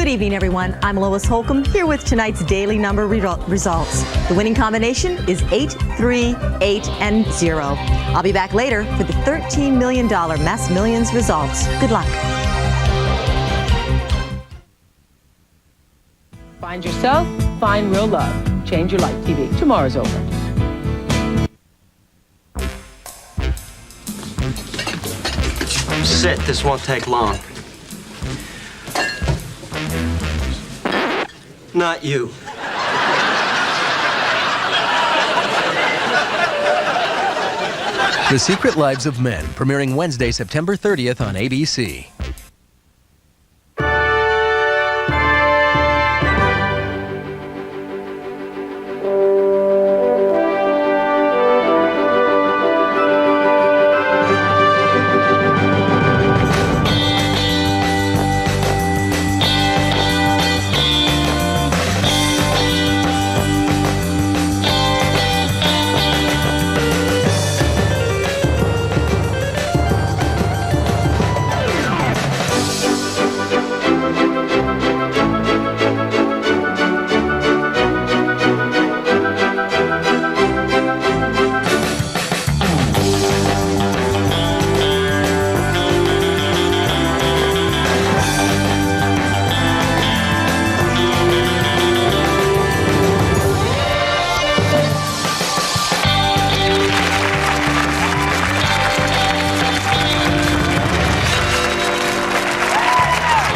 Good evening, everyone. I'm Lois Holcomb here with tonight's daily number results. The winning combination is 8, 3, 8, and 0. I'll be back later for the $13 million Mass Millions results. Good luck. Find yourself, find real love. Change your life. TV. Tomorrow's over. Sit. This won't take long. Not you. The Secret Lives of Men, premiering Wednesday, September 30th on ABC.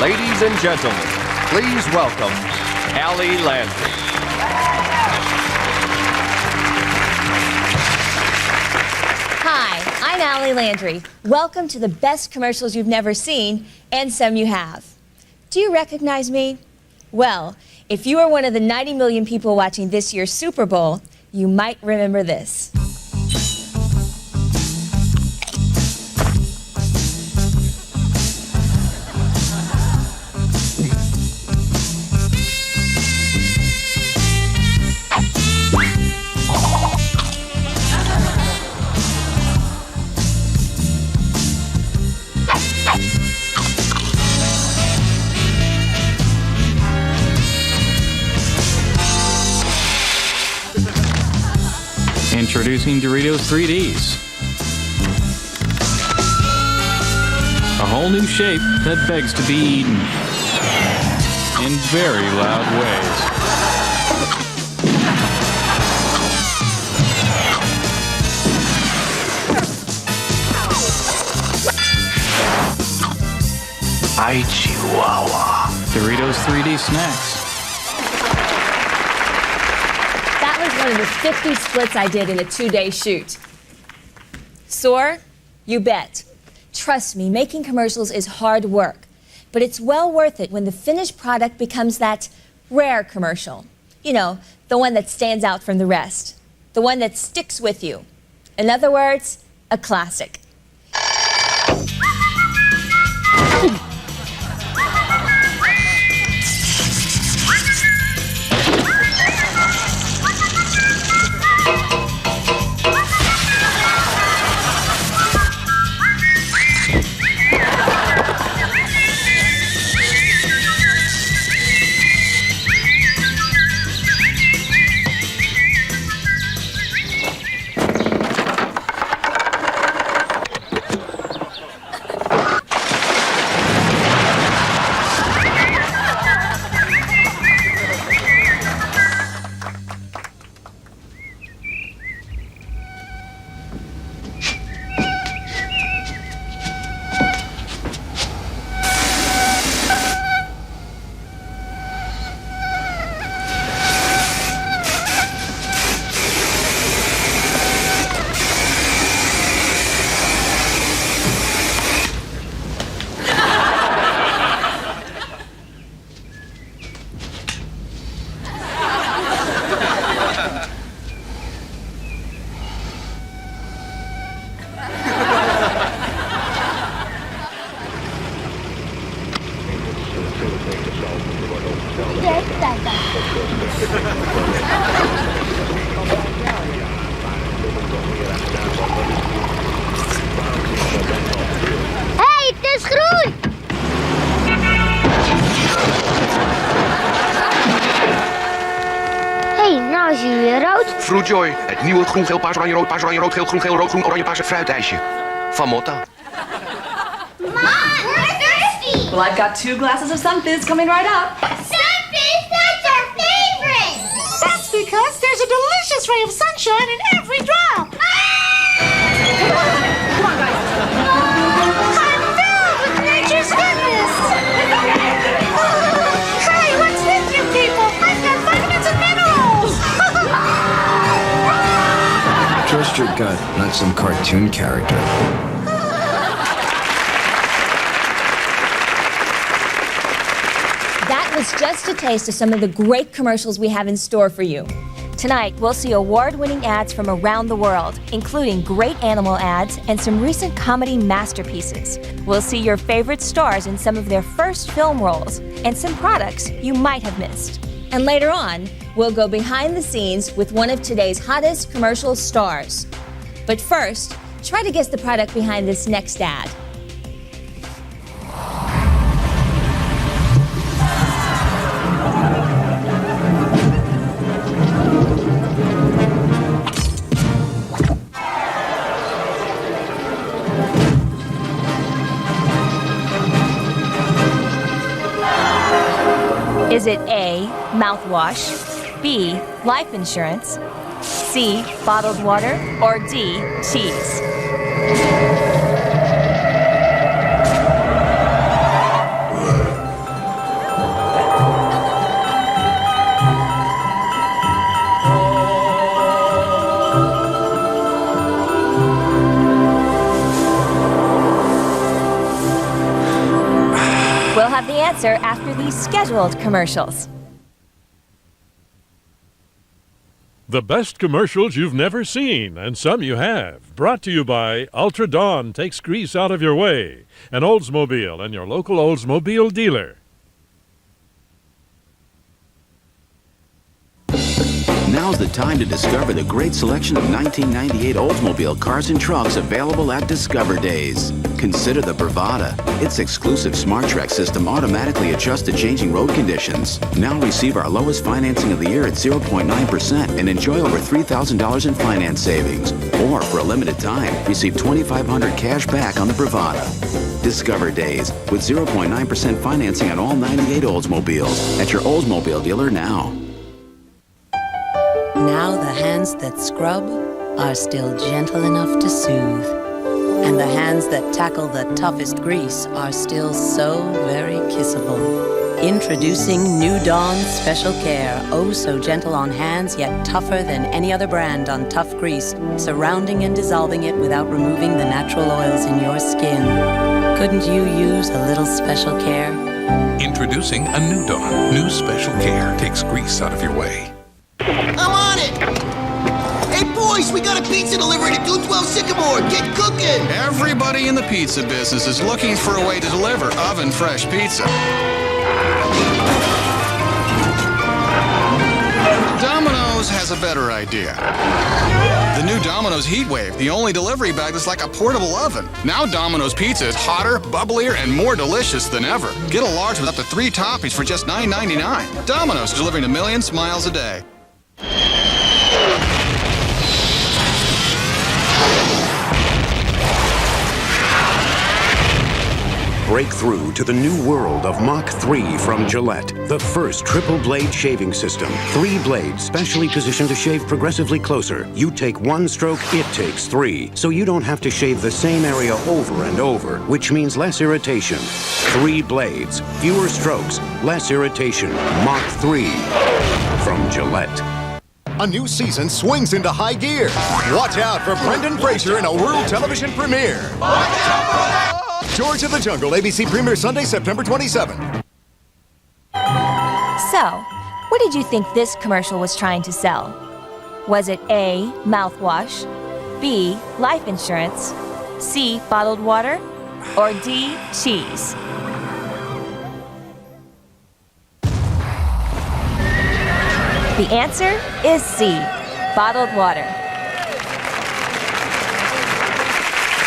Ladies and gentlemen, please welcome Allie Landry. Hi, I'm Allie Landry. Welcome to the best commercials you've never seen, and some you have. Do you recognize me? Well, if you are one of the 90 million people watching this year's Super Bowl, you might remember this. Introducing Doritos 3Ds. A whole new shape that begs to be eaten in very loud ways. Ay, Chihuahua. Doritos 3D snacks. One of the 50 splits I did in a 2-day shoot. Sore? You bet. Trust me, making commercials is hard work, but it's well worth it when the finished product becomes that rare commercial. You know, the one that stands out from the rest, the one that sticks with you. In other words, a classic. Fruitjoy. Het nieuwe groen, geel, paars, oranje, rood, paars, oranje, rood, geel, groen, geel, rood, groen, oranje, paars fruitijsje. Van Motta. Mom, we're thirsty! Well, I've got 2 glasses of Sunfizz coming right up. Sunfizz, that's our favorite! That's because there's a delicious ray of sunshine in every drop. Come on, guys. I'm filled with nature's goodness. Hey, what's with you people? I've got vitamins and minerals. Trust your gut, not some cartoon character. That was just a taste of some of the great commercials we have in store for you. Tonight, we'll see award-winning ads from around the world, including great animal ads and some recent comedy masterpieces. We'll see your favorite stars in some of their first film roles and some products you might have missed. And later on, we'll go behind the scenes with one of today's hottest commercial stars. But first, try to guess the product behind this next ad. Is it A, mouthwash, B, life insurance, C, bottled water, or D, cheese? We'll have the answer after these scheduled commercials. The best commercials you've never seen, and some you have. Brought to you by Ultra Dawn takes grease out of your way, and Oldsmobile and your local Oldsmobile dealer. Now's the time to discover the great selection of 1998 Oldsmobile cars and trucks available at Discover Days. Consider the Bravada. Its exclusive SmartTrack system automatically adjusts to changing road conditions. Now receive our lowest financing of the year at 0.9% and enjoy over $3,000 in finance savings. Or for a limited time, receive $2,500 cash back on the Bravada. Discover Days with 0.9% financing on all 98 Oldsmobiles at your Oldsmobile dealer now. Now the hands that scrub are still gentle enough to soothe. And the hands that tackle the toughest grease are still so very kissable. Introducing New Dawn Special Care. Oh, so gentle on hands, yet tougher than any other brand on tough grease, surrounding and dissolving it without removing the natural oils in your skin. Couldn't you use a little special care? Introducing a New Dawn. New Special Care takes grease out of your way. I'm on it! Hey, boys, we got a pizza delivery to 212 Sycamore. Get cooking! Everybody in the pizza business is looking for a way to deliver oven-fresh pizza. Domino's has a better idea. The new Domino's Heatwave, the only delivery bag that's like a portable oven. Now Domino's Pizza is hotter, bubblier, and more delicious than ever. Get a large with up to 3 toppings for just $9.99. Domino's, delivering a million smiles a day. Break through to the new world of Mach 3 from Gillette, the first triple-blade shaving system. 3 blades specially positioned to shave progressively closer. You take 1 stroke, it takes 3. So you don't have to shave the same area over and over, which means less irritation. 3 blades, fewer strokes, less irritation. Mach 3 from Gillette. A new season swings into high gear. Watch out for Brendan Fraser in a world television premiere. Watch out for that! George of the Jungle, ABC premiere Sunday, September 27. So, what did you think this commercial was trying to sell? Was it A, mouthwash, B, life insurance, C, bottled water, or D, cheese? The answer is C, bottled water.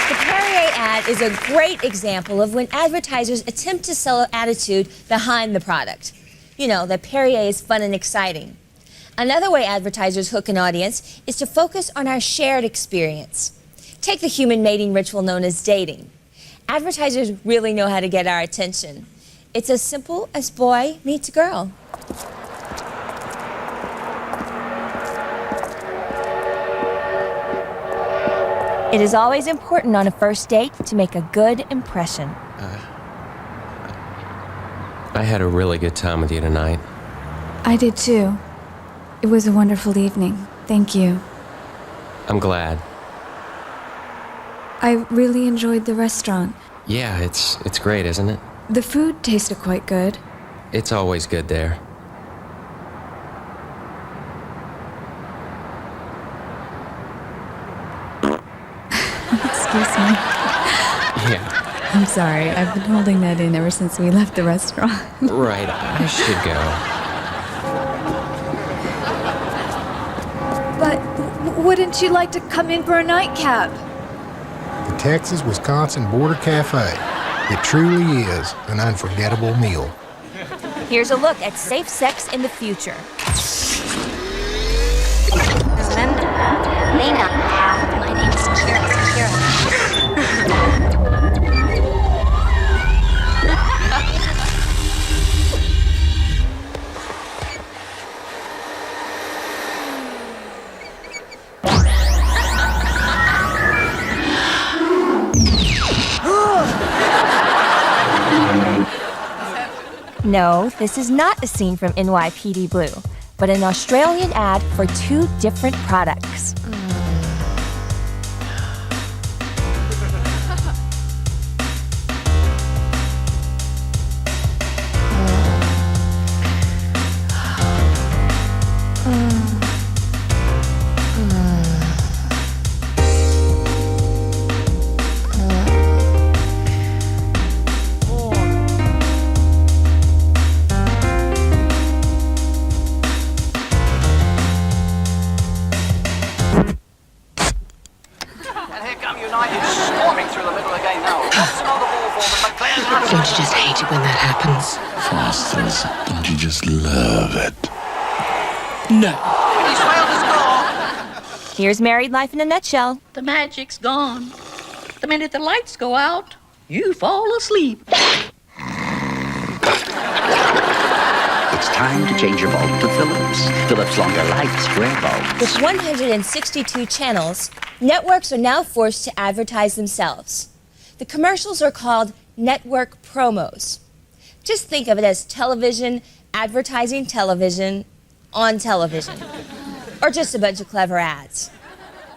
The Perrier ad is a great example of when advertisers attempt to sell an attitude behind the product. You know, that Perrier is fun and exciting. Another way advertisers hook an audience is to focus on our shared experience. Take the human mating ritual known as dating. Advertisers really know how to get our attention. It's as simple as boy meets girl. It is always important on a first date to make a good impression. I had a really good time with you tonight. I did too. It was a wonderful evening. Thank you. I'm glad. I really enjoyed the restaurant. Yeah, it's great, isn't it? The food tasted quite good. It's always good there. Excuse me. Yeah. I'm sorry. I've been holding that in ever since we left the restaurant. Right, I should go. But wouldn't you like to come in for a nightcap? The Texas-Wisconsin Border Cafe. It truly is an unforgettable meal. Here's a look at safe sex in the future. Linda. Lena. My name is Kira. No, this is not a scene from NYPD Blue, but an Australian ad for two different products. Don't you just hate it when that happens? Fosters, don't you just love it? No. Here's married life in a nutshell. The magic's gone. The minute the lights go out, you fall asleep. It's time to change your bulb to Philips. Philips Longer Light Square Bulb. With 162 channels, networks are now forced to advertise themselves. The commercials are called network promos. Just think of it as television, advertising television, on television. Or just a bunch of clever ads.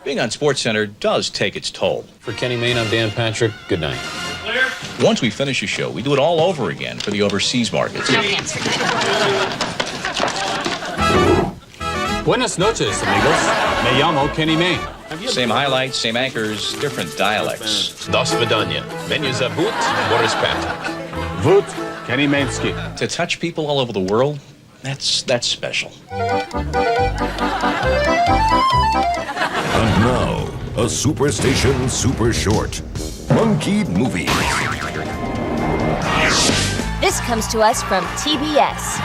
Being on SportsCenter does take its toll. For Kenny Mayne, I'm Dan Patrick. Good night. Once we finish a show, we do it all over again for the overseas markets. No cancer. Buenas noches, amigos. Me llamo Kenny Mayne. Same highlights, same anchors, different dialects. Dos vidania. Menu zabut, Boris Patrick. Vut, Kenny Mainsky. To touch people all over the world, that's special. And now, a Superstation Super Short. Monkey Movie. This comes to us from TBS.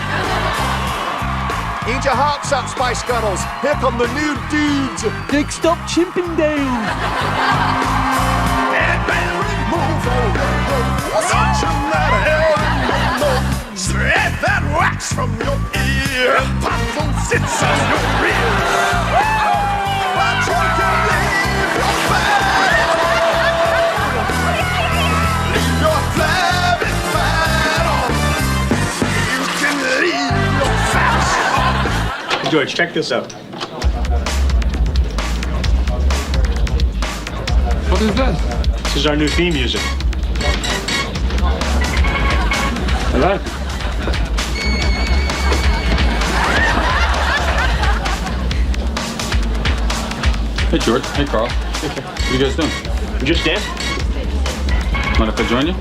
Eat your hearts up, Spice Girls. Here come the new dudes. Next up, Chippendale. Shred that wax from your ear. Pop sits on your rear. But you can leave your fat. Leave your flabby fat on. You can leave your fat on. George, check this out. What is that? This is our new theme music. I like it. Hey, George. Hey, Carl. What are you guys doing? We just danced. Mind if I join you?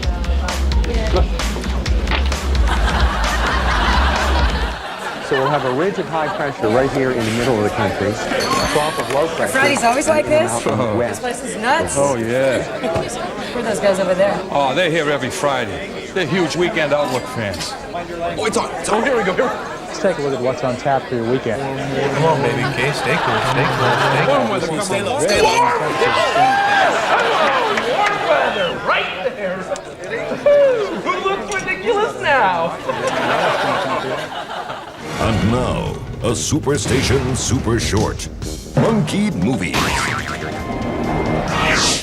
So we'll have a ridge of high pressure right here in the middle of the country, a trough of low pressure. Friday's always like this? This place is nuts. Oh, yeah. Who are those guys over there? Oh, they're here every Friday. They're huge Weekend Outlook fans. Oh, it's on. It's on. Here we go. Let's take a look at what's on tap for your weekend. Come on, baby. Okay, stay cool, stay cool, stay cool. Warm weather coming. Warm weather, right there. Who looks ridiculous now? And now, a Superstation Super Short. Monkey Movies.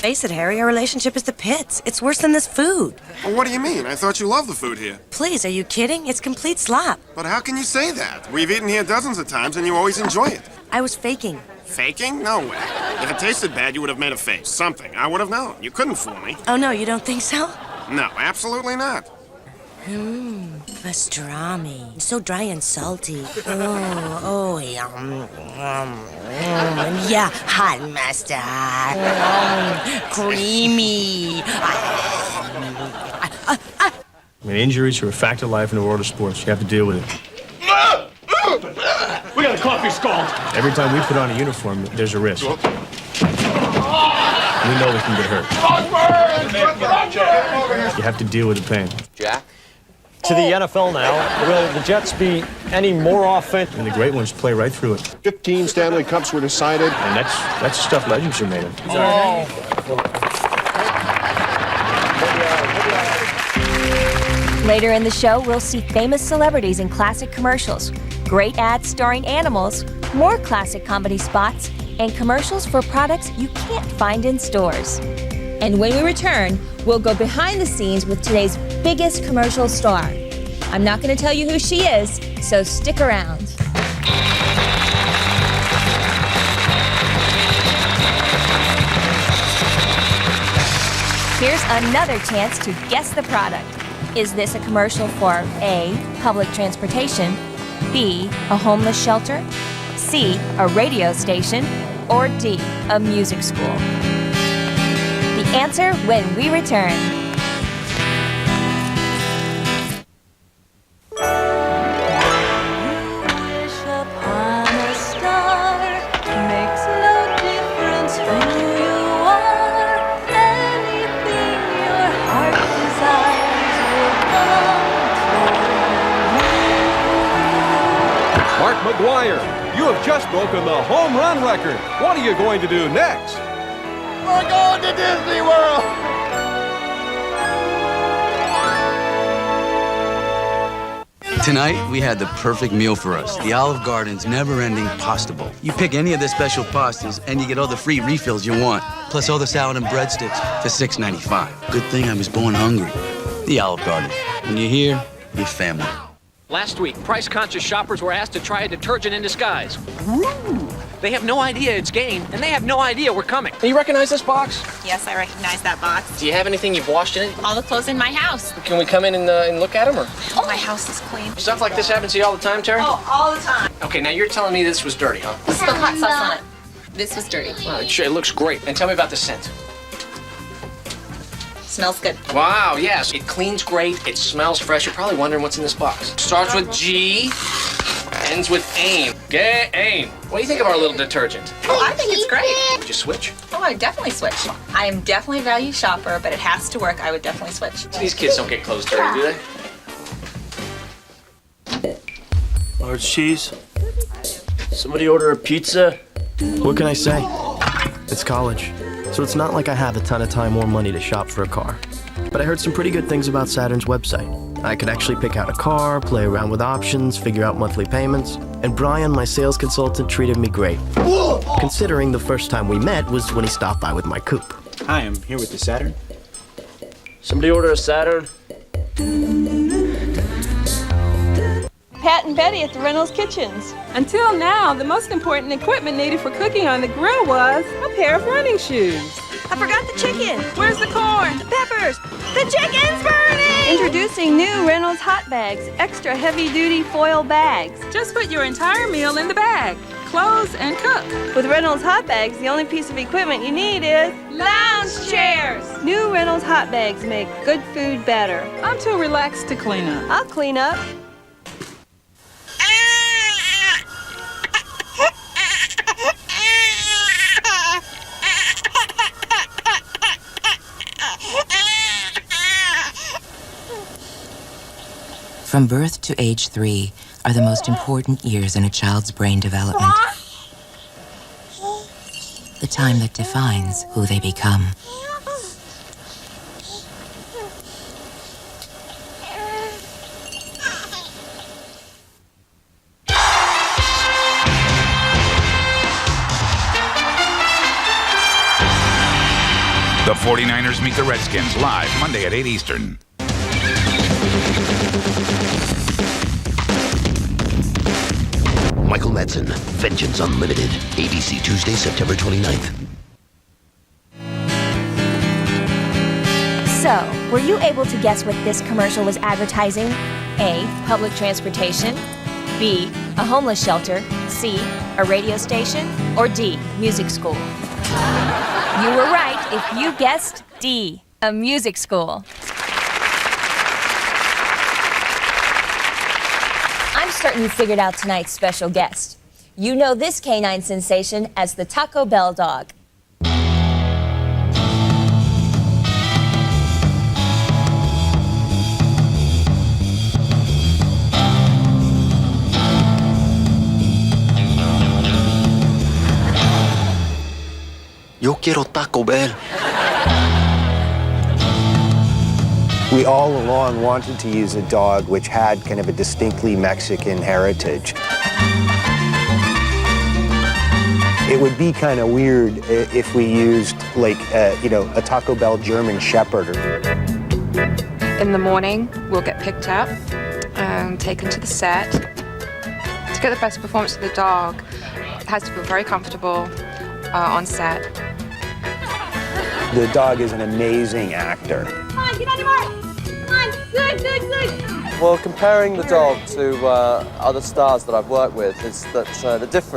Face it, Harry, our relationship is the pits. It's worse than this food. Well, what do you mean? I thought you loved the food here. Please, are you kidding? It's complete slop. But how can you say that? We've eaten here dozens of times and you always enjoy it. I was faking. Faking? No way. If it tasted bad, you would have made a face. Something. I would have known. You couldn't fool me. Oh, no, you don't think so? No, absolutely not. Pastrami. So dry and salty. Yum. Yeah, hot mustard. Creamy. I mean, injuries are a fact of life in the world of sports. You have to deal with it. We got a coffee stall. Every time we put on a uniform, there's a risk. We know we can get hurt. You have to deal with the pain. Jack? To the NFL now. Will the Jets be any more offensive? And the great ones play right through it. 15 Stanley Cups were decided. And that's stuff legends are made of. Later in the show, we'll see famous celebrities in classic commercials, great ads starring animals, more classic comedy spots, and commercials for products you can't find in stores. And when we return, we'll go behind the scenes with today's biggest commercial star. I'm not going to tell you who she is, so stick around. Here's another chance to guess the product. Is this a commercial for A, public transportation, B, a homeless shelter, C, a radio station, or D, a music school? The answer when we return. Mark McGuire, you have just broken the home run record. What are you going to do next? We're going to Disney World! Tonight, we had the perfect meal for us. The Olive Garden's never-ending pasta bowl. You pick any of the special pastas, and you get all the free refills you want, plus all the salad and breadsticks for $6.95. Good thing I was born hungry. The Olive Garden. When you're here, you're family. Last week, price-conscious shoppers were asked to try a detergent in disguise. Woo! They have no idea it's Gain, and they have no idea we're coming. You recognize this box? Yes, I recognize that box. Do you have anything you've washed in it? All the clothes in my house. Can we come in and look at them, or? Oh, my house is clean. Stuff like this happens to you all the time, Terry? Oh, all the time. Okay, now you're telling me this was dirty, huh? Spilled hot sauce on it. This was dirty. Wow, it looks great. And tell me about the scent. Smells good. Wow, yes. It cleans great. It smells fresh. You're probably wondering what's in this box. Starts with G, ends with AIM. Aim. What do you think of our little detergent? Oh, I think it's great. Would you switch? Oh, I would definitely switch. I am definitely a value shopper, but it has to work. I would definitely switch. These kids don't get clothes dirty, do they? Large cheese. Somebody order a pizza. What can I say? It's college, so it's not like I have a ton of time or money to shop for a car. But I heard some pretty good things about Saturn's website. I could actually pick out a car, play around with options, figure out monthly payments, and Brian, my sales consultant, treated me great. Considering the first time we met was when he stopped by with my coupe. Hi, I'm here with the Saturn. Somebody order a Saturn. Pat and Betty at the Reynolds Kitchens. Until now, the most important equipment needed for cooking on the grill was a pair of running shoes. I forgot the chicken. Where's the corn? The peppers. The chicken's burning! Introducing new Reynolds Hot Bags, extra heavy-duty foil bags. Just put your entire meal in the bag. Close and cook. With Reynolds Hot Bags, the only piece of equipment you need is lounge chairs. New Reynolds Hot Bags make good food better. I'm too relaxed to clean up. I'll clean up. From birth to age 3, are the most important years in a child's brain development. The time that defines who they become. The 49ers meet the Redskins live Monday at 8 Eastern. Michael Madsen, Vengeance Unlimited. ABC Tuesday, September 29th. So, were you able to guess what this commercial was advertising? A. Public transportation. B. A homeless shelter. C. A radio station. Or D. Music school. You were right if you guessed D. A music school. I'm certain you figured out tonight's special guest. You know this canine sensation as the Taco Bell dog. Yo quiero Taco Bell. We all along wanted to use a dog which had kind of a distinctly Mexican heritage. It would be kind of weird if we used like, a Taco Bell German Shepherd. In the morning, we'll get picked up and taken to the set. To get the best performance of the dog, it has to feel very comfortable on set. The dog is an amazing actor. Come on, get on your mark. Come on, good, good, good. Well, comparing the dog to other stars that I've worked with is that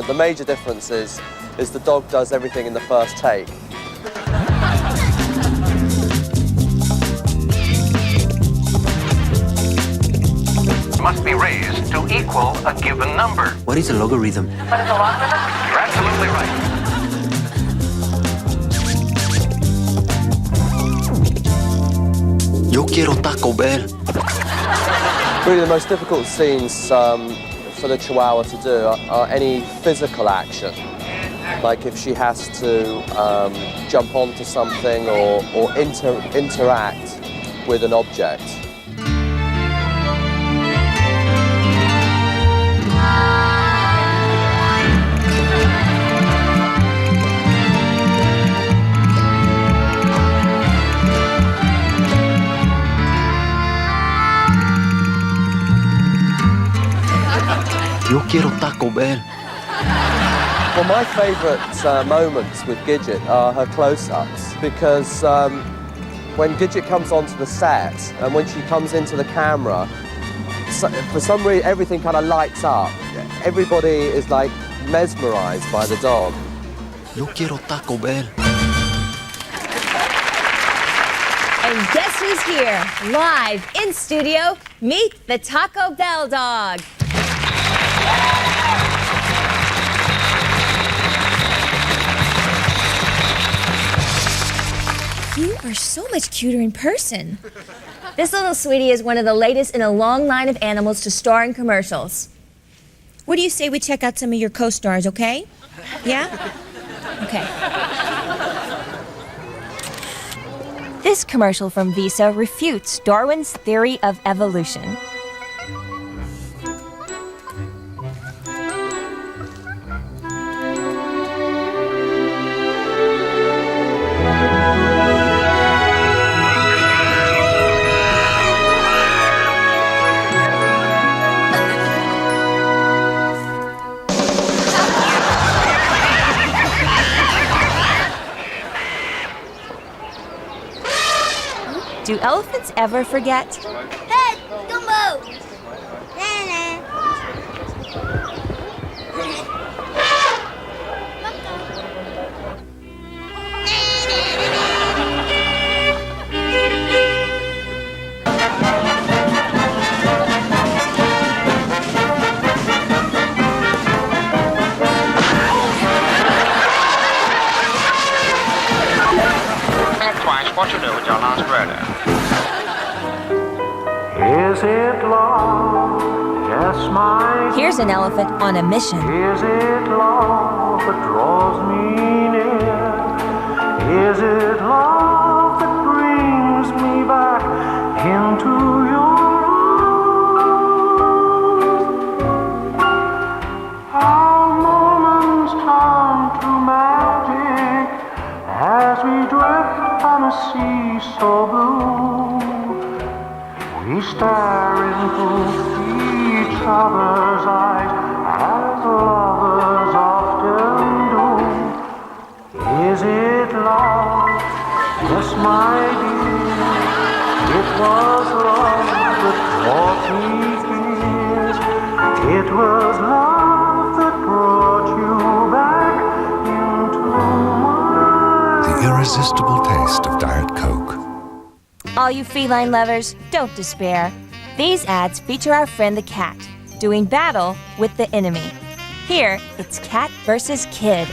the major difference is the dog does everything in the first take. Must be raised to equal a given number. What is a logarithm? What is a logarithm? You're absolutely right. Yo quiero Taco Bell. Really, the most difficult scenes for the Chihuahua to do are any physical action. Like if she has to jump onto something or interact with an object. Yo quiero Taco Bell. Well, my favourite moments with Gidget are her close-ups because when Gidget comes onto the set and when she comes into the camera, for some reason everything kind of lights up. Everybody is like mesmerised by the dog. Yo quiero Taco Bell. And guess who's here? Live in studio, meet the Taco Bell dog. You are so much cuter in person. This little sweetie is one of the latest in a long line of animals to star in commercials. What do you say we check out some of your co-stars, okay? Yeah? Okay. This commercial from Visa refutes Darwin's theory of evolution. Do elephants ever forget? Hey, Dumbo! Nana. What you do with your last rodeo? Is it long? Here's an elephant on a mission. Is it love that draws me near? Is it love that brings me back into your arms? Our moments turn to magic as we drift on a sea so blue. We stare into each other's eyes as lovers often do. Is it love? Yes, my dear. It was love that brought me here. It was love that brought you back into my... The irresistible taste of Diet Coke. All you feline lovers, don't despair. These ads feature our friend the cat doing battle with the enemy. Here, it's cat versus kid.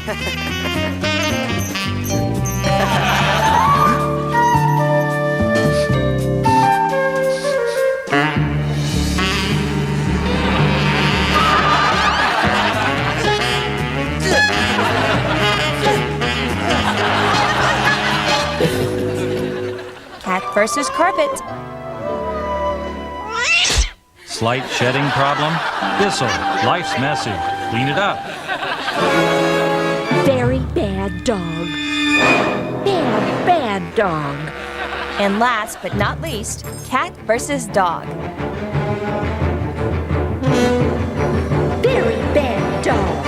Cat versus carpet. Slight shedding problem? This'll. Life's messy. Clean it up. Very bad dog. Bad dog. And last but not least, cat versus dog. Very bad dog.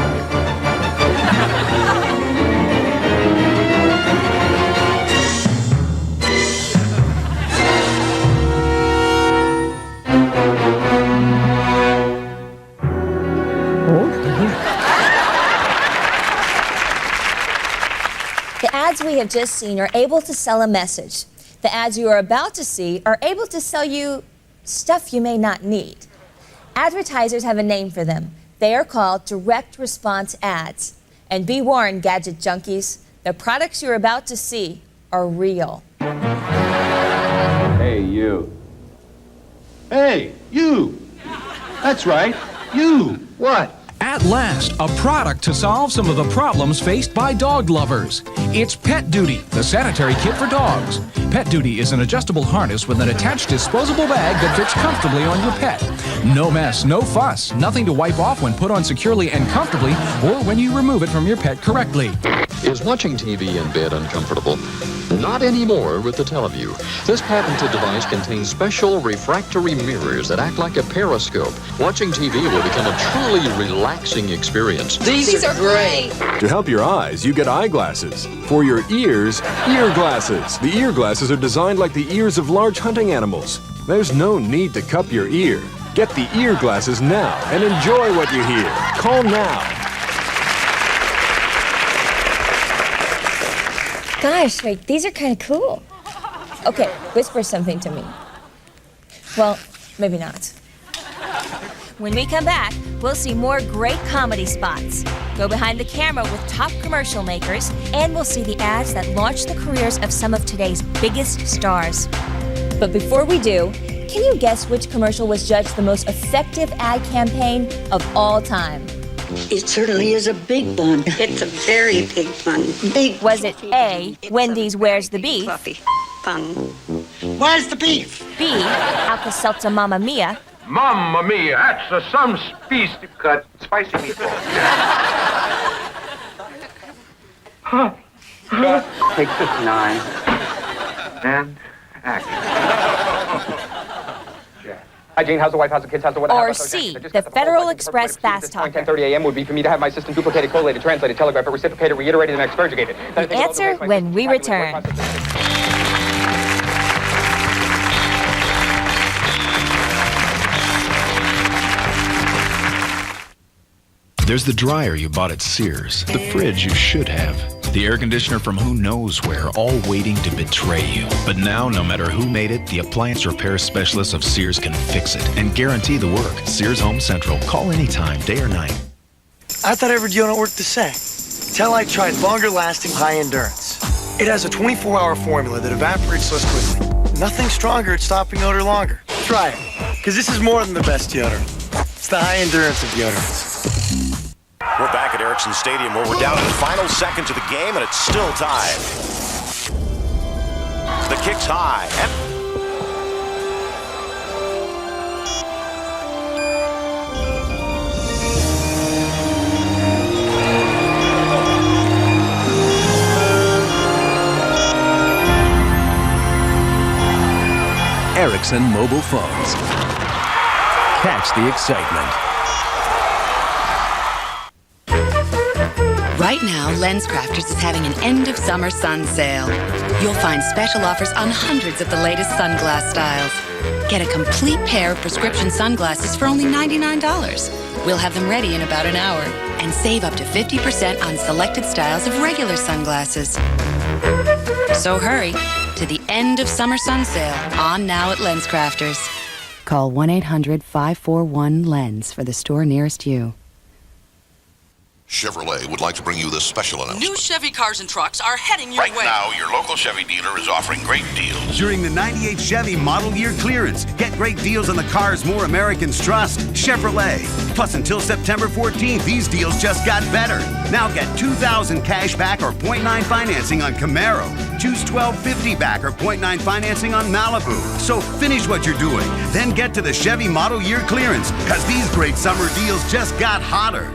The ads we have just seen are able to sell a message. The ads you are about to see are able to sell you stuff you may not need. Advertisers have a name for them. They are called direct response ads. And be warned, gadget junkies, the products you're about to see are real. Hey, you. Hey, you. That's right, you. What? At last, a product to solve some of the problems faced by dog lovers. It's Pet Duty, the sanitary kit for dogs. Pet Duty is an adjustable harness with an attached disposable bag that fits comfortably on your pet. No mess, no fuss, nothing to wipe off when put on securely and comfortably or when you remove it from your pet correctly. Is watching TV in bed uncomfortable? Not anymore with the Teleview. This patented device contains special refractory mirrors that act like a periscope. Watching TV will become a truly relaxing experience. These are great. To help your eyes, you get eyeglasses. For your ears, ear glasses. The ear glasses are designed like the ears of large hunting animals. There's no need to cup your ear. Get the ear glasses now and enjoy what you hear. Call now. Gosh, wait, these are kind of cool. Okay, whisper something to me. Well, maybe not. When we come back, we'll see more great comedy spots, go behind the camera with top commercial makers, and we'll see the ads that launch the careers of some of today's biggest stars. But before we do, can you guess which commercial was judged the most effective ad campaign of all time? It certainly is a big bun. It's a very big bun. Big. Was it A, Wendy's Where's the Beef? Bun. Where's the beef? B, Alka-Seltzer Mamma Mia? Mamma mia, that's some piece to cut. Spicy meatball. Take 59 and action. Hi, Jane. How's the wife? How's the kids? How's the weather? Or C, the Federal Express Fast Talker? 10:30 a.m. would be for me to have my system duplicated, collated, translated, telegraphed, reciprocated, reiterated, and expurgated. The answer when we return. There's the dryer you bought at Sears, the fridge you should have, the air conditioner from who knows where, all waiting to betray you. But now, no matter who made it, the appliance repair specialists of Sears can fix it and guarantee the work. Sears Home Central. Call anytime, day or night. I thought every deodorant worked the same. Tell-Lite tried longer lasting, high endurance. It has a 24-hour formula that evaporates less quickly. Nothing stronger at stopping odor longer. Try it, because this is more than the best deodorant. It's the high endurance of deodorants. We're back at Ericsson Stadium where we're down to the final seconds of the game and it's still tied. The kick's high. Ericsson mobile phones. Catch the excitement. Right now, LensCrafters is having an end-of-summer sun sale. You'll find special offers on hundreds of the latest sunglass styles. Get a complete pair of prescription sunglasses for only $99. We'll have them ready in about an hour. And save up to 50% on selected styles of regular sunglasses. So hurry to the end-of-summer sun sale on now at LensCrafters. Call 1-800-541-LENS for the store nearest you. Chevrolet would like to bring you this special announcement. New Chevy cars and trucks are heading your way. Right now, your local Chevy dealer is offering great deals. During the 98 Chevy model year clearance, get great deals on the cars more Americans trust, Chevrolet. Plus, until September 14th, these deals just got better. Now get $2,000 cash back or 0.9 financing on Camaro. Choose $1,250 back or 0.9 financing on Malibu. So finish what you're doing, then get to the Chevy model year clearance, because these great summer deals just got hotter.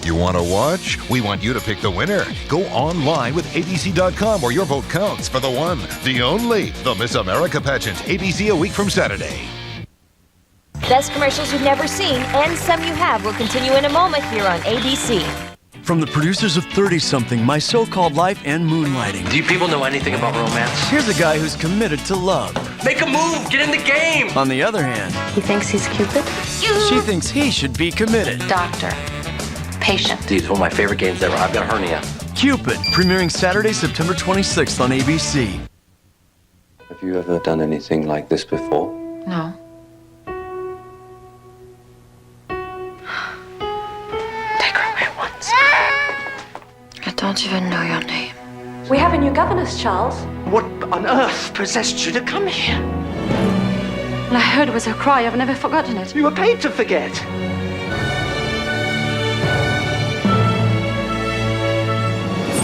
You want to watch? We want you to pick the winner. Go online with abc.com where your vote counts for the one, the only, the Miss America pageant. ABC a week from Saturday. Best commercials you've never seen and some you have will continue in a moment here on ABC. From the producers of 30-something, My So-Called Life and Moonlighting. Do you people know anything about romance? Here's a guy who's committed to love. Make a move! Get in the game! On the other hand, he thinks he's Cupid? She thinks he should be committed. Doctor. Patient. These are one of my favorite games ever. I've got a hernia. Cupid, premiering Saturday, September 26th on ABC. Have you ever done anything like this before? No. Take her away at once. I don't even know your name. We have a new governess, Charles. What on earth possessed you to come here? Well, I heard it was her cry. I've never forgotten it. You were paid to forget.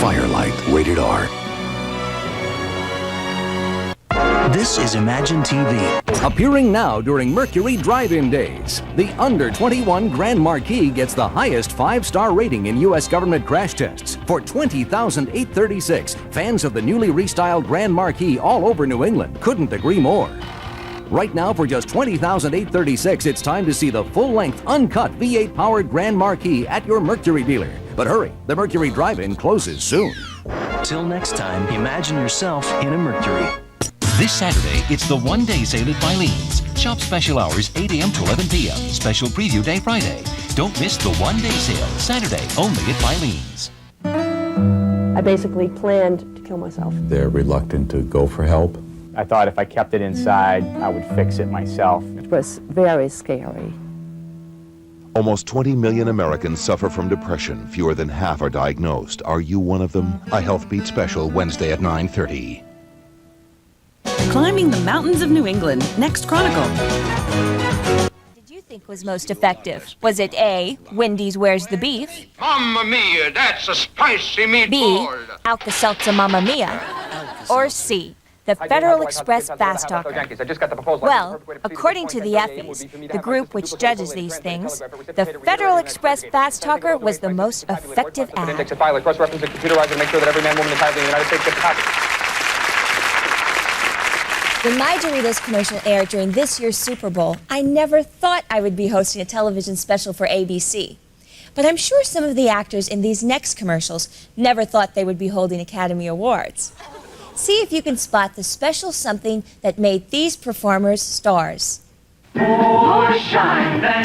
Firelight, rated R. This is Imagine TV. Appearing now during Mercury Drive-In Days, the under-21 Grand Marquis gets the highest 5-star rating in U.S. government crash tests for 20,836. Fans of the newly restyled Grand Marquis all over New England couldn't agree more. Right now, for just $20,836, it's time to see the full-length, uncut V8-powered Grand Marquis at your Mercury dealer. But hurry, the Mercury Drive-In closes soon. Till next time, imagine yourself in a Mercury. This Saturday, it's the one-day sale at Filene's. Shop special hours 8 a.m. to 11 p.m. Special preview day Friday. Don't miss the one-day sale, Saturday, only at Filene's. I basically planned to kill myself. They're reluctant to go for help. I thought if I kept it inside, I would fix it myself. It was very scary. Almost 20 million Americans suffer from depression. Fewer than half are diagnosed. Are you one of them? A Health Beat special, Wednesday at 9:30. Climbing the mountains of New England, next Chronicle. Did you think was most effective? Was it A, Wendy's Where's the Beef? Mamma mia, that's a spicy meatball. B, Alka-Seltzer Mamma Mia? Or C, the Federal Express Fast Talker? Well, according to the Effies, the group which judges these things, the Federal Express Fast Talker was the most effective ad. Cross-reference and computerize and make sure that every man, woman, and child in the United States gets a copy. When my Doritos commercial aired during this year's Super Bowl, I never thought I would be hosting a television special for ABC. But I'm sure some of the actors in these next commercials never thought they would be holding Academy Awards. See if you can spot the special something that made these performers stars. Do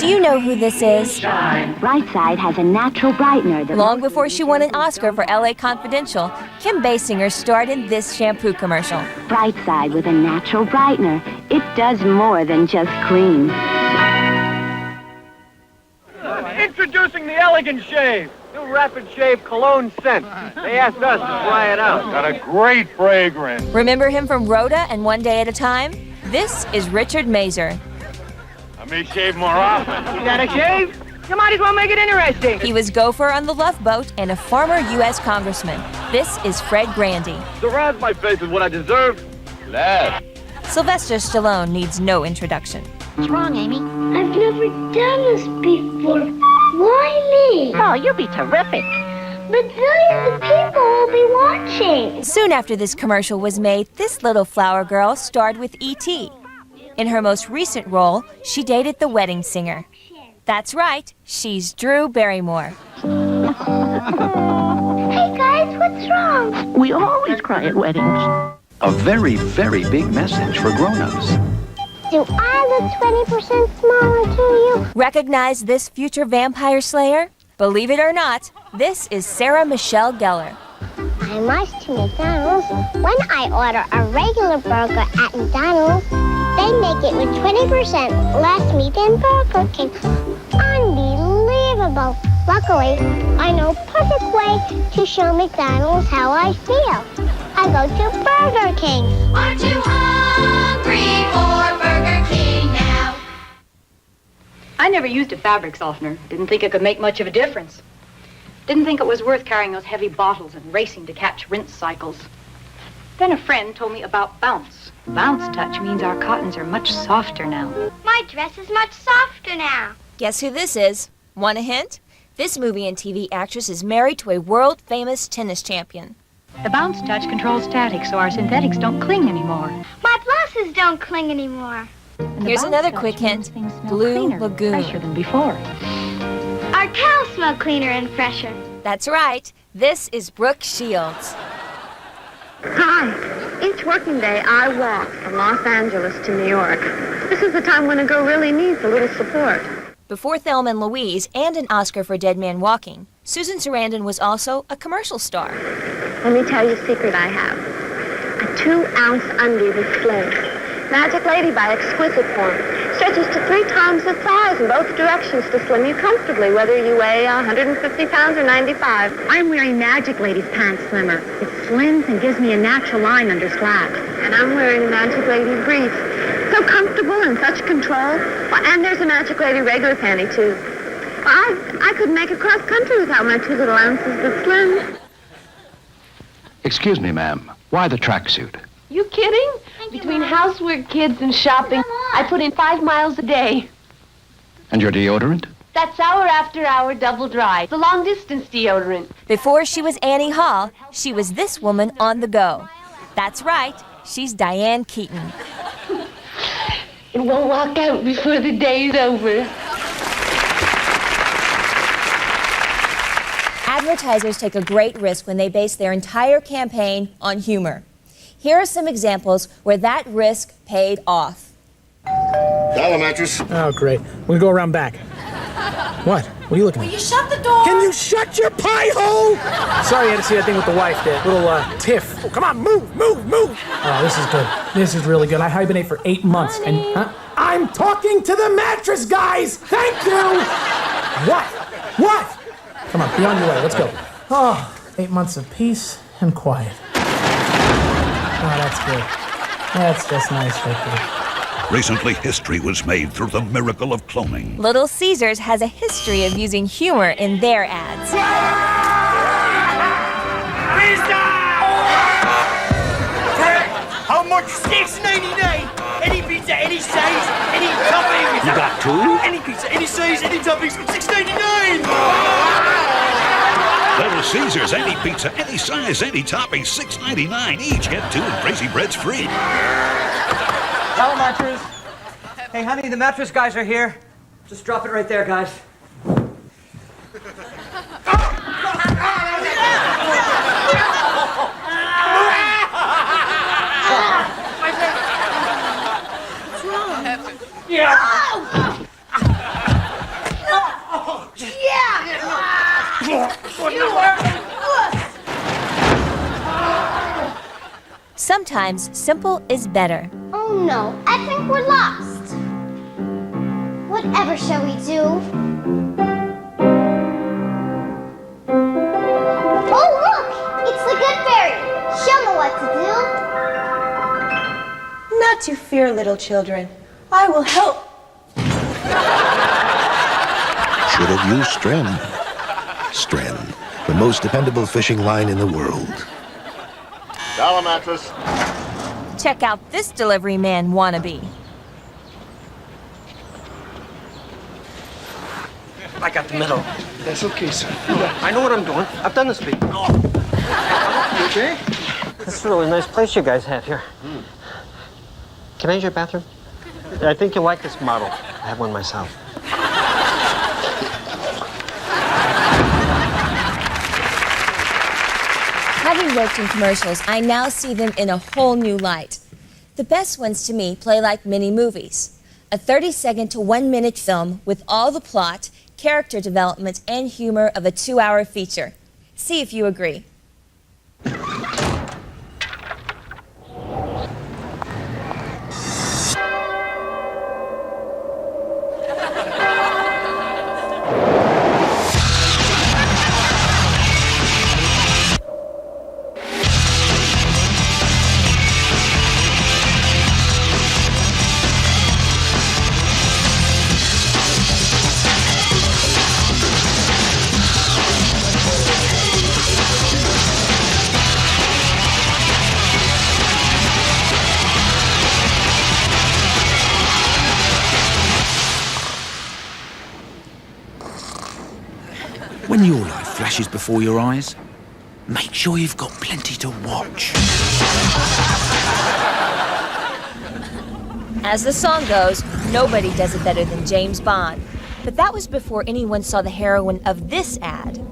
you know who this is? Brightside has a natural brightener that... Long before she won an Oscar for LA Confidential, Kim Basinger starred in this shampoo commercial. Brightside with a natural brightener. It does more than just clean. Introducing the Elegant Shave. New Rapid Shave Cologne scent. They asked us to try it out. Got a great fragrance. Remember him from Rhoda and One Day at a Time? This is Richard Mazer. may shave more often. You got a shave? You might as well make it interesting. He was gopher on the Love Boat and a former U.S. congressman. This is Fred Grandy. Surround my face with what I deserve. Laugh. Sylvester Stallone needs no introduction. What's wrong, Amy? I've never done this before. Why me? Oh, you'll be terrific. But millions of people will be watching. Soon after this commercial was made, this little flower girl starred with E.T. In her most recent role, she dated the wedding singer. That's right, she's Drew Barrymore. Hey guys, what's wrong? We always cry at weddings. A very, very big message for grown-ups. Do I look 20% smaller to you? Recognize this future vampire slayer? Believe it or not, this is Sarah Michelle Gellar. I must to McDonald's. When I order a regular burger at McDonald's, they make it with 20% less meat than Burger King. Unbelievable. Luckily, I know a perfect way to show McDonald's how I feel. I go to Burger King. Aren't you hungry for Burger King now? I never used a fabric softener. Didn't think it could make much of a difference. Didn't think it was worth carrying those heavy bottles and racing to catch rinse cycles. Then a friend told me about Bounce. Bounce Touch means our cottons are much softer now. My dress is much softer now. Guess who this is? Want a hint? This movie and TV actress is married to a world-famous tennis champion. The Bounce Touch controls static, so our synthetics don't cling anymore. My blouses don't cling anymore. Here's another quick hint. Blue Lagoon. Fresher than before. Our towels smell cleaner and fresher. That's right. This is Brooke Shields. Hi. Each working day, I walk from Los Angeles to New York. This is the time when a girl really needs a little support. Before Thelma and Louise and an Oscar for Dead Man Walking, Susan Sarandon was also a commercial star. Let me tell you a secret I have. A 2-ounce undie with Slim. Magic Lady by Exquisite Form. Stretches to 3 times the size in both directions to slim you comfortably, whether you weigh 150 pounds or 95. I'm wearing Magic Lady's Pants Slimmer. It slims and gives me a natural line under slacks. And I'm wearing a Magic Lady brief. So comfortable and such control. Well, and there's a Magic Lady regular panty, too. Well, I could make a cross country without my 2 little ounces but slim. Excuse me, ma'am. Why the tracksuit? You kidding? Between housework, kids, and shopping, I put in 5 miles a day. And your deodorant? That's hour after hour double dry. The long-distance deodorant. Before she was Annie Hall, she was this woman on the go. That's right, she's Diane Keaton. It won't walk out before the day's over. Advertisers take a great risk when they base their entire campaign on humor. Here are some examples where that risk paid off. Dollar mattress. Oh, great. We'll go around back. What? What are you looking at? Will you shut the door? Can you shut your pie hole? Sorry, I had to see that thing with the wife there. Little tiff. Oh, come on, move. Oh, this is good. This is really good. I hibernate for 8 months. Honey. And I'm talking to the mattress guys. Thank you. What? Come on, be on your way. Let's go. Oh, 8 months of peace and quiet. Oh, that's good. That's just nice right there. Recently, history was made through the miracle of cloning. Little Caesars has a history of using humor in their ads. How much? $6.99. Any pizza, any size, any toppings. You got 2? Any pizza, any size, any toppings. $6.99. Little Caesars, any pizza, any size, any topping, $6.99 each. Get 2 and Crazy Bread's free. Hello, mattress. Hey, honey, the mattress guys are here. Just drop it right there, guys. What's wrong? Sometimes simple is better. Oh no, I think we're lost. Whatever shall we do? Oh look! It's the Good Fairy! She'll know what to do. Not to fear, little children. I will help. Should have used Stren. Stren, the most dependable fishing line in the world. Dollar mattress. Check out this delivery man wannabe. I got the middle. That's okay, sir. I know what I'm doing. I've done this before. You okay? This is a really nice place you guys have here. Can I use your bathroom? I think you'll like this model. I have one myself. Having worked in commercials, I now see them in a whole new light. The best ones to me play like mini movies. A 30-second to 1-minute film with all the plot, character development, and humor of a 2-hour feature. See if you agree. When your life flashes before your eyes, make sure you've got plenty to watch. As the song goes, nobody does it better than James Bond. But that was before anyone saw the heroine of this ad.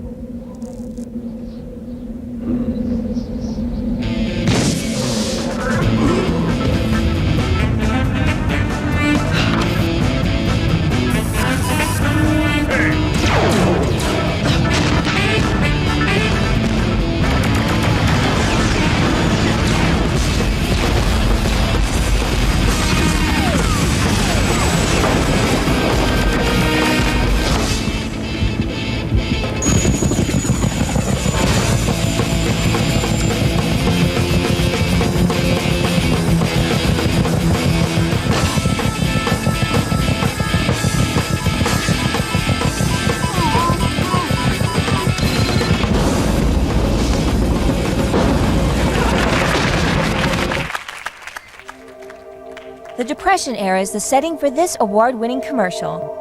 The Depression era is the setting for this award-winning commercial.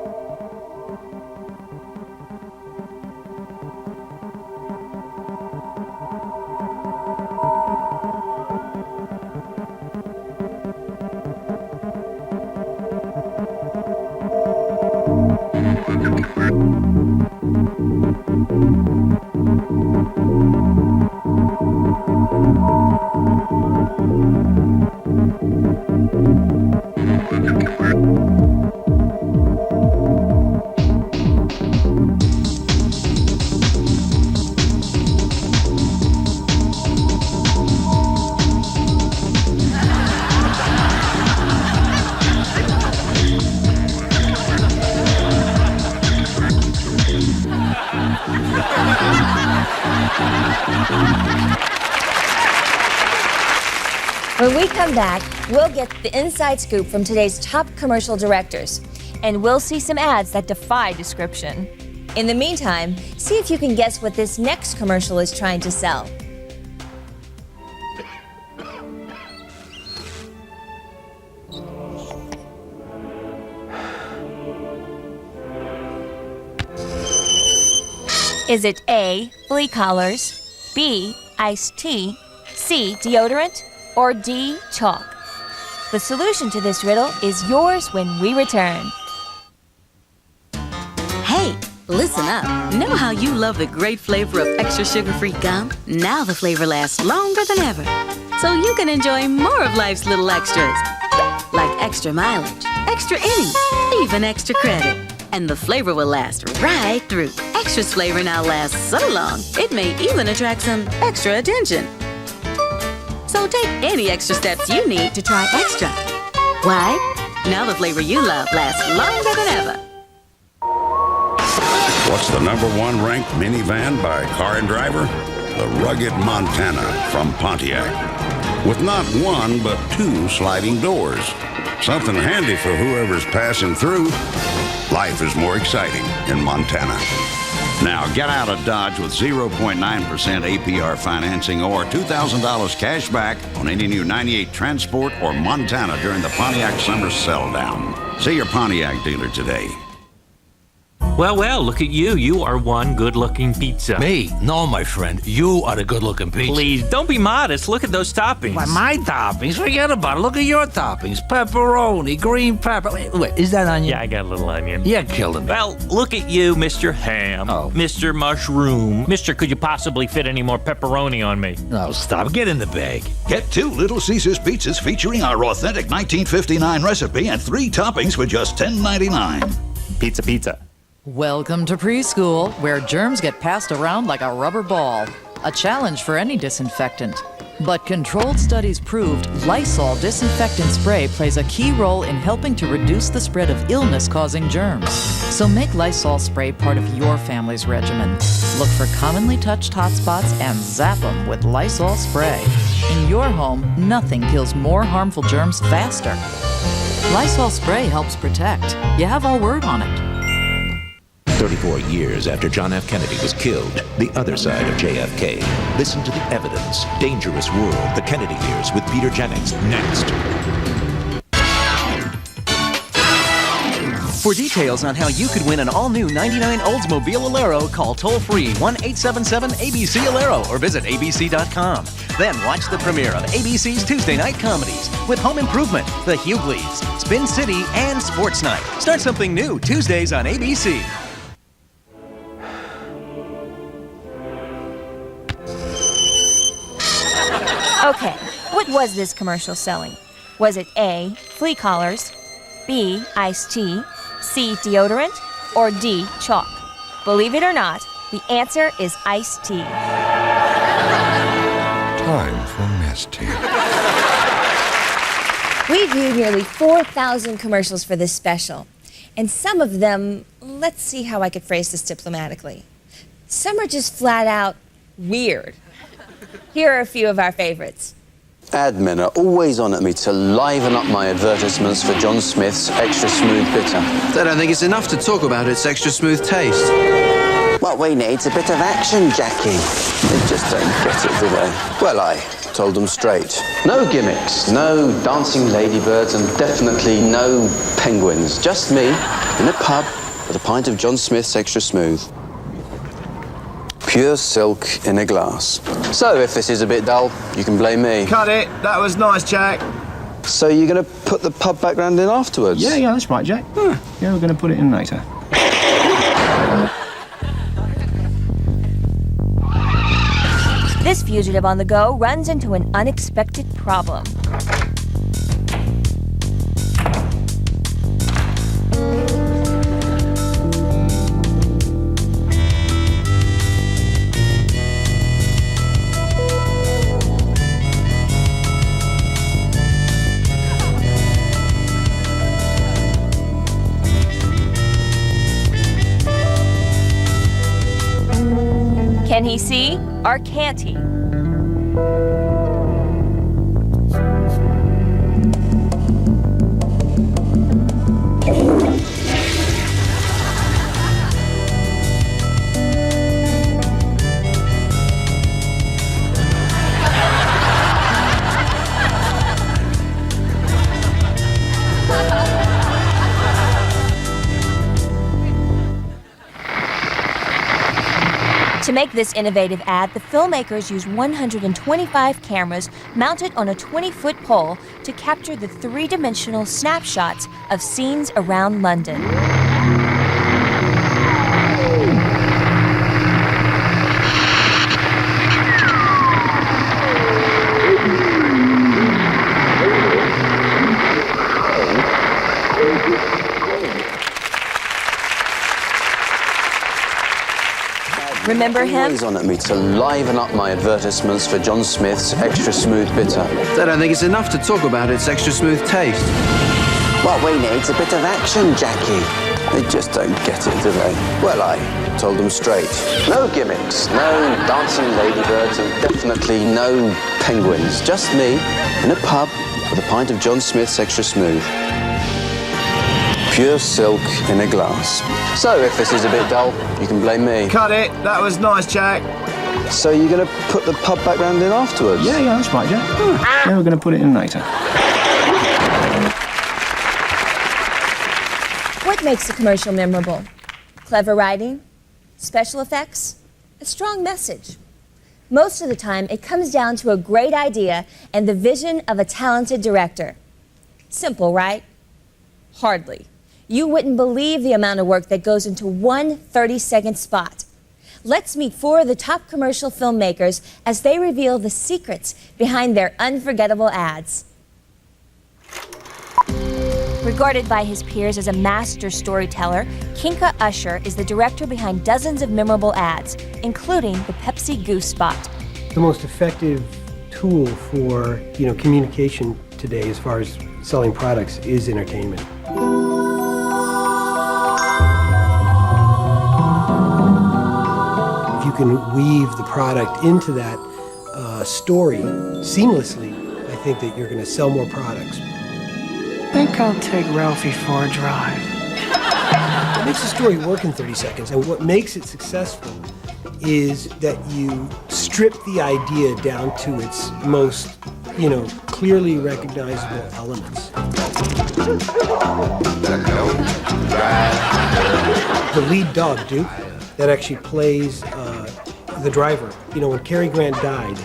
When we come back, we'll get the inside scoop from today's top commercial directors, and we'll see some ads that defy description. In the meantime, see if you can guess what this next commercial is trying to sell. Is it A, flea collars, B, iced tea, C, deodorant, or D, chalk? The solution to this riddle is yours when we return. Hey, listen up. Know how you love the great flavor of extra sugar-free gum? Now the flavor lasts longer than ever, so you can enjoy more of life's little extras, like extra mileage, extra innings, even extra credit. And the flavor will last right through. Extra's flavor now lasts so long, it may even attract some extra attention. So take any extra steps you need to try extra. Why? Now the flavor you love lasts longer than ever. What's the #1 ranked minivan by Car and Driver? The rugged Montana from Pontiac. With not one, but 2 sliding doors. Something handy for whoever's passing through. Life is more exciting in Montana. Now get out of Dodge with 0.9% APR financing or $2,000 cash back on any new 98 Transport or Montana during the Pontiac Summer Sell Down. See your Pontiac dealer today. Well, well, look at you. You are one good-looking pizza. Me? No, my friend. You are the good-looking pizza. Please, don't be modest. Look at those toppings. Why, my toppings? Forget about it. Look at your toppings. Pepperoni, green pepper. Wait, is that onion? Yeah, I got a little onion. Yeah, killed him. Well, look at you, Mr. Ham. Oh. Mr. Mushroom. Mister, could you possibly fit any more pepperoni on me? No, stop. Get in the bag. Get 2 Little Caesars pizzas featuring our authentic 1959 recipe and 3 toppings for just $10.99. Pizza, pizza. Welcome to preschool, where germs get passed around like a rubber ball. A challenge for any disinfectant. But controlled studies proved Lysol disinfectant spray plays a key role in helping to reduce the spread of illness-causing germs. So make Lysol spray part of your family's regimen. Look for commonly touched hotspots and zap them with Lysol spray. In your home, nothing kills more harmful germs faster. Lysol spray helps protect. You have our word on it. 34 years after John F. Kennedy was killed, the other side of JFK. Listen to the evidence. Dangerous World, The Kennedy Years with Peter Jennings. Next. For details on how you could win an all-new 99 Oldsmobile Alero, call toll-free 1-877-ABC-ALERO or visit abc.com. Then watch the premiere of ABC's Tuesday night comedies with Home Improvement, The Hughleys, Spin City, and Sports Night. Start something new Tuesdays on ABC. Okay, what was this commercial selling? Was it A, flea collars, B, iced tea, C, deodorant, or D, chalk? Believe it or not, the answer is iced tea. Time for mess tea. We viewed nearly 4,000 commercials for this special, and some of them, let's see how I could phrase this diplomatically. Some are just flat out weird. Here are a few of our favorites. Ad men are always on at me to liven up my advertisements for John Smith's Extra Smooth Bitter. They don't think it's enough to talk about its extra smooth taste. What we need's a bit of action, Jackie. They just don't get it, do they? Well, I told them straight. No gimmicks, no dancing ladybirds, and definitely no penguins. Just me in a pub with a pint of John Smith's Extra Smooth. Pure silk in a glass. So if this is a bit dull, you can blame me. Cut it. That was nice, Jack. So you're going to put the pub background in afterwards? Yeah, that's right, Jack. Yeah, we're going to put it in later. This fugitive on the go runs into an unexpected problem. Can he see or can't he? To make this innovative ad, the filmmakers used 125 cameras mounted on a 20-foot pole to capture the three-dimensional snapshots of scenes around London. Remember him? Always on at me to liven up my advertisements for John Smith's Extra Smooth Bitter. They don't think it's enough to talk about its extra smooth taste. What we need's a bit of action, Jackie. They just don't get it, do they? Well, I told them straight. No gimmicks, no dancing ladybirds, and definitely no penguins. Just me in a pub with a pint of John Smith's Extra Smooth. Pure silk in a glass. So if this is a bit dull, you can blame me. Cut it. That was nice, Jack. So you're going to put the pub back round in afterwards? Yeah, that's right, Jack. Yeah, we're going to put it in later. What makes a commercial memorable? Clever writing? Special effects? A strong message? Most of the time, it comes down to a great idea and the vision of a talented director. Simple, right? Hardly. You wouldn't believe the amount of work that goes into one 30-second spot. Let's meet 4 of the top commercial filmmakers as they reveal the secrets behind their unforgettable ads. Regarded by his peers as a master storyteller, Kinka Usher is the director behind dozens of memorable ads, including the Pepsi Goose spot. The most effective tool for, communication today as far as selling products is entertainment. If you can weave the product into that story seamlessly, I think that you're going to sell more products. I think I'll take Ralphie for a drive. What makes a story work in 30 seconds and what makes it successful is that you strip the idea down to its most, clearly recognizable elements. The lead dog, Duke, that actually plays the driver. When Cary Grant died,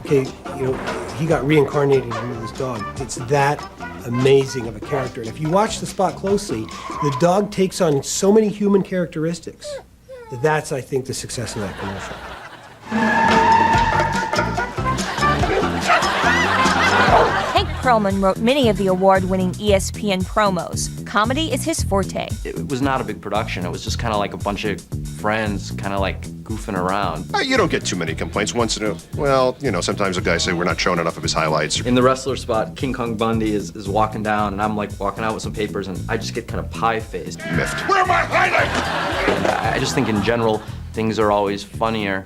he got reincarnated into this dog. It's that amazing of a character. And if you watch the spot closely, the dog takes on so many human characteristics. That's, I think, the success of that commercial. Hank Perlman wrote many of the award-winning ESPN promos. Comedy is his forte. It was not a big production. It was just kind of like a bunch of friends kind of like goofing around. You don't get too many complaints. Once in a, sometimes the guys say we're not showing enough of his highlights. In the wrestler spot, King Kong Bundy is walking down, and I'm like walking out with some papers, and I just get kind of pie-faced. Miffed. Where are my highlights? I just think in general, things are always funnier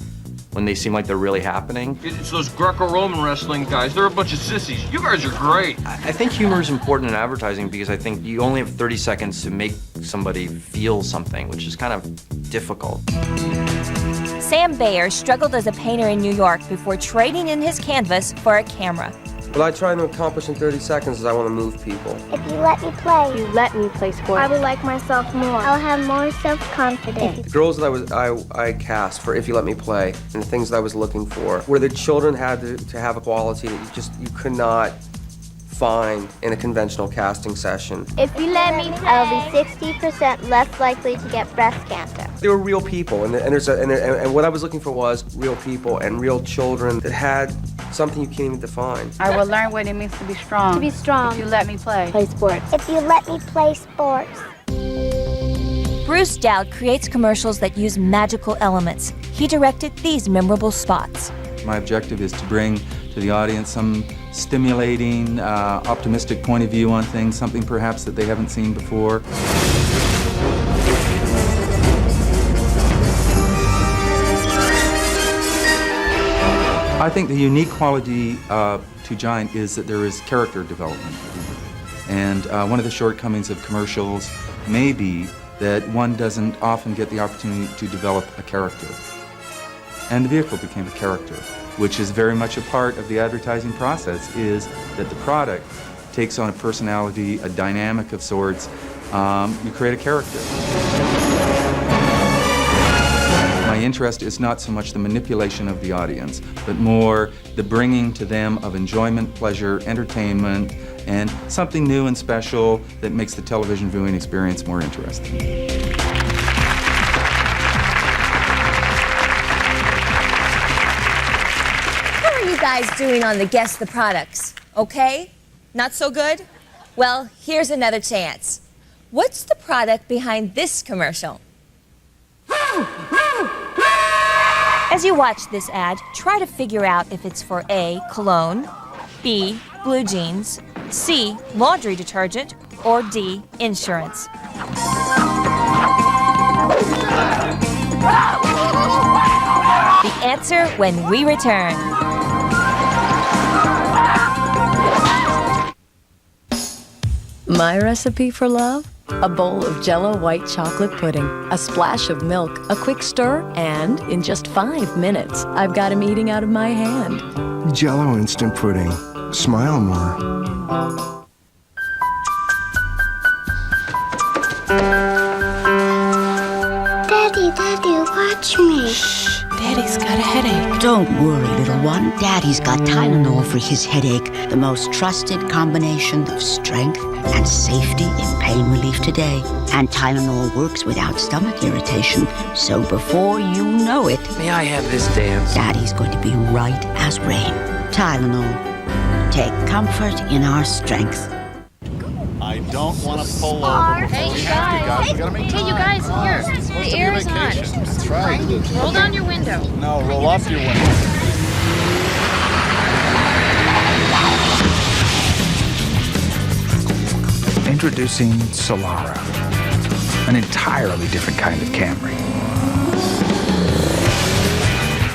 when they seem like they're really happening. It's those Greco-Roman wrestling guys. They're a bunch of sissies. You guys are great. I think humor is important in advertising because I think you only have 30 seconds to make somebody feel something, which is kind of difficult. Sam Bayer struggled as a painter in New York before trading in his canvas for a camera. What I try to accomplish in 30 seconds is I want to move people. If you let me play. You let me play sports. I will like myself more. I'll have more self-confidence. The girls that I cast for If You Let Me Play and the things that I was looking for, where the children had to have a quality that you could not find in a conventional casting session. If you let me, I'll be 60% less likely to get breast cancer. They were real people, and what I was looking for was real people and real children that had something you can't even define. I will learn what it means to be strong. To be strong. If you let me play. Play sports. If you let me play sports. Bruce Dowd creates commercials that use magical elements. He directed these memorable spots. My objective is to bring to the audience some stimulating, optimistic point of view on things, something perhaps that they haven't seen before. I think the unique quality to Giant is that there is character development. And one of the shortcomings of commercials may be that one doesn't often get the opportunity to develop a character. And the vehicle became a character, which is very much a part of the advertising process, is that the product takes on a personality, a dynamic of sorts. You create a character. My interest is not so much the manipulation of the audience, but more the bringing to them of enjoyment, pleasure, entertainment, and something new and special that makes the television viewing experience more interesting. How are you guys doing on the Guess the Products? Okay? Not so good? Well, here's another chance. What's the product behind this commercial? As you watch this ad, try to figure out if it's for A, cologne, B, blue jeans, C, laundry detergent, or D, insurance. The answer when we return. My recipe for love? A bowl of Jell-O white chocolate pudding, a splash of milk, a quick stir, and in just 5 minutes, I've got him eating out of my hand. Jell-O instant pudding. Smile more. Daddy, watch me. Shh, Daddy's got a headache. Don't worry, little one. Daddy's got Tylenol for his headache, the most trusted combination of strength and safety in pain relief today. And Tylenol works without stomach irritation, so before you know it... May I have this dance? Daddy's going to be right as rain. Tylenol. Take comfort in our strength. I don't want to pull over. Hey, you guys. We gotta make Hey, you time. guys, here. The air is on. That's right. Roll down your window. No, roll up your window. Introducing Solara, an entirely different kind of Camry.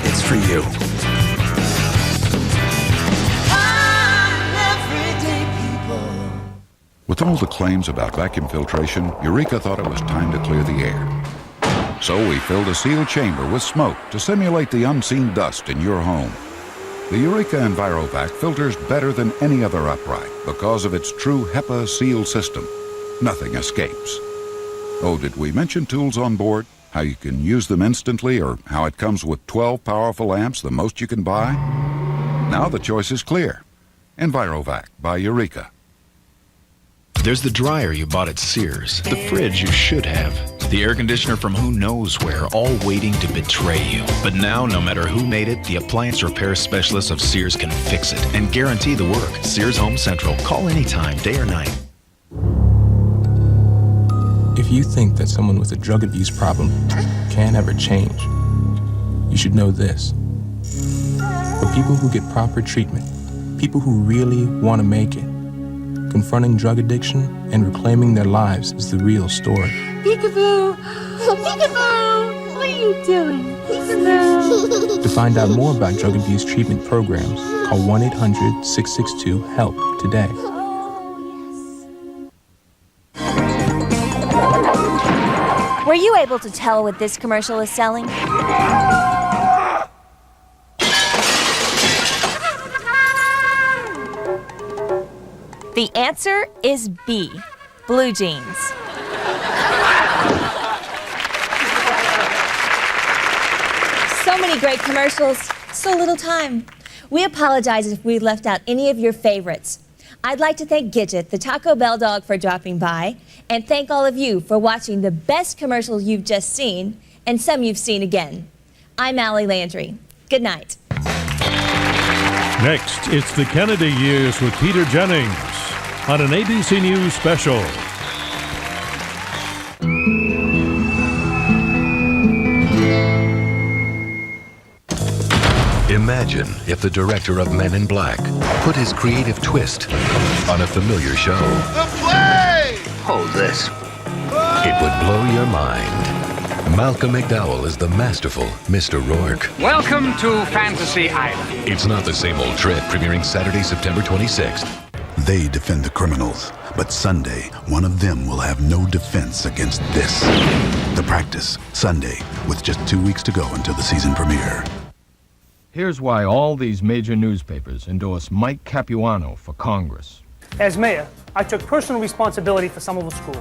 It's for you. With all the claims about vacuum filtration, Eureka thought it was time to clear the air. So we filled a sealed chamber with smoke to simulate the unseen dust in your home. The Eureka EnviroVac filters better than any other upright because of its true HEPA seal system. Nothing escapes. Oh, did we mention tools on board? How you can use them instantly, or how it comes with 12 powerful amps, the most you can buy? Now the choice is clear. EnviroVac by Eureka. There's the dryer you bought at Sears, the fridge you should have, the air conditioner from who knows where, all waiting to betray you. But now, no matter who made it, the appliance repair specialists of Sears can fix it and guarantee the work. Sears Home Central. Call anytime, day or night. If you think that someone with a drug abuse problem can't ever change, you should know this. For people who get proper treatment, people who really want to make it, confronting drug addiction and reclaiming their lives is the real story. Peekaboo! Peekaboo! What are you doing? Peekaboo! To find out more about drug abuse treatment programs, call 1-800-662-HELP today. Were you able to tell what this commercial is selling? The answer is B, blue jeans. So many great commercials, so little time. We apologize if we left out any of your favorites. I'd like to thank Gidget, the Taco Bell dog, for dropping by, and thank all of you for watching the best commercials you've just seen, and some you've seen again. I'm Allie Landry. Good night. Next, it's the Kennedy Years with Peter Jennings on an ABC News special. Imagine if the director of Men in Black put his creative twist on a familiar show. The play! Hold this. It would blow your mind. Malcolm McDowell is the masterful Mr. Rourke. Welcome to Fantasy Island. It's not the same old trick, premiering Saturday, September 26th. They defend the criminals, but Sunday, one of them will have no defense against this. The Practice, Sunday, with just 2 weeks to go until the season premiere. Here's why all these major newspapers endorse Mike Capuano for Congress. As mayor, I took personal responsibility for Somerville School.